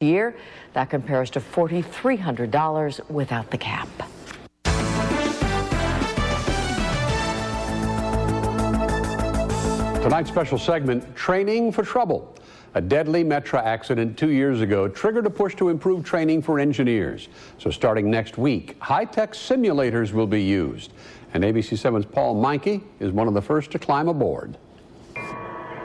year. That compares to $4,300 without the cap. Tonight's special segment, Training for Trouble. A deadly Metra accident 2 years ago triggered a push to improve training for engineers. So starting next week, high-tech simulators will be used. And ABC 7's Paul Meinke is one of the first to climb aboard.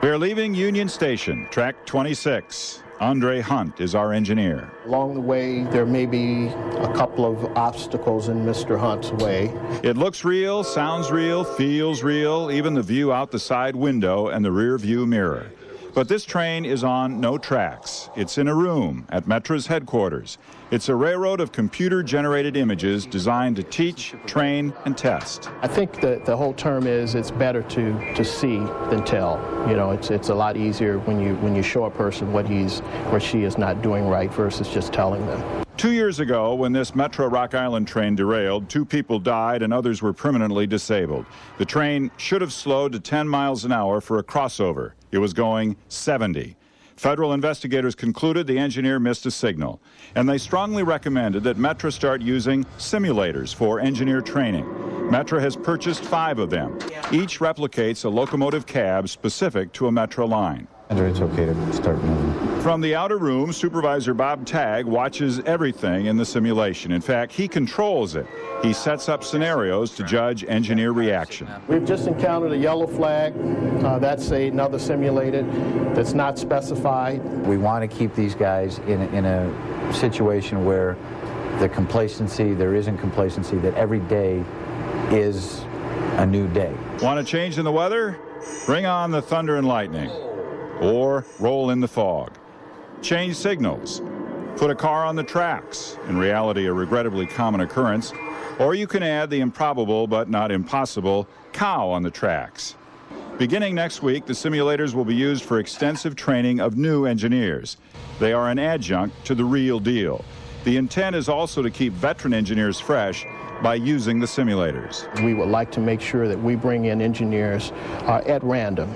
We're leaving Union Station, track 26. Andre Hunt is our engineer. Along the way, there may be a couple of obstacles in Mr. Hunt's way. It looks real, sounds real, feels real, even the view out the side window and the rear view mirror. But this train is on no tracks. It's in a room at Metra's headquarters. It's a railroad of computer-generated images designed to teach, train, and test. I think that the whole term is it's better to see than tell. You know, it's a lot easier when you show a person what he's or she is not doing right versus just telling them. 2 years ago, when this Metra Rock Island train derailed, 2 people died and others were permanently disabled. The train should have slowed to 10 miles an hour for a crossover. It was going 70. Federal investigators concluded the engineer missed a signal, and they strongly recommended that Metra start using simulators for engineer training. Metra has purchased 5 of them. Each replicates a locomotive cab specific to a Metra line. It's okay to start moving. From the outer room, Supervisor Bob Tagg watches everything in the simulation. In fact, he controls it. He sets up scenarios to judge engineer reaction. We've just encountered a yellow flag. That's another simulated that's not specified. We want to keep these guys in a situation where there isn't complacency, that every day is a new day. Want a change in the weather? Bring on the thunder and lightning. Or roll in the fog. Change signals. Put a car on the tracks, in reality a regrettably common occurrence. Or you can add the improbable but not impossible cow on the tracks. Beginning next week, the simulators will be used for extensive training of new engineers. They are an adjunct to the real deal. The intent is also to keep veteran engineers fresh by using the simulators. We would like to make sure that we bring in engineers at random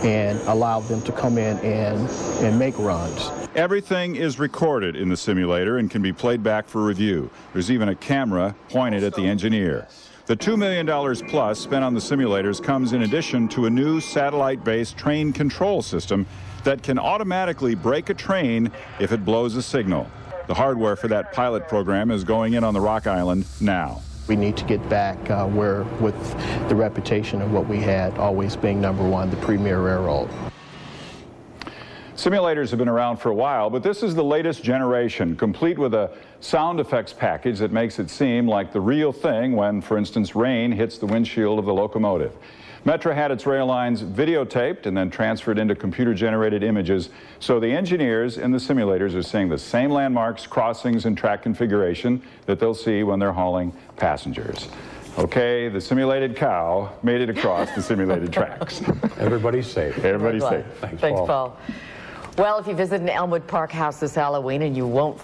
and allow them to come in and make runs. Everything is recorded in the simulator and can be played back for review. There's even a camera pointed at the engineer. The $2 million plus spent on the simulators comes in addition to a new satellite-based train control system that can automatically brake a train if it blows a signal. The hardware for that pilot program is going in on the Rock Island now. We need to get back with the reputation of what we had, always being #1, the premier railroad. Simulators have been around for a while, but this is the latest generation, complete with a sound effects package that makes it seem like the real thing when, for instance, rain hits the windshield of the locomotive. Metra had its rail lines videotaped and then transferred into computer-generated images, so the engineers in the simulators are seeing the same landmarks, crossings, and track configuration that they'll see when they're hauling passengers. Okay, the simulated cow made it across the simulated tracks. Everybody's safe. Everybody's safe. Thanks, Paul. Well, if you visit an Elmwood Park house this Halloween and you won't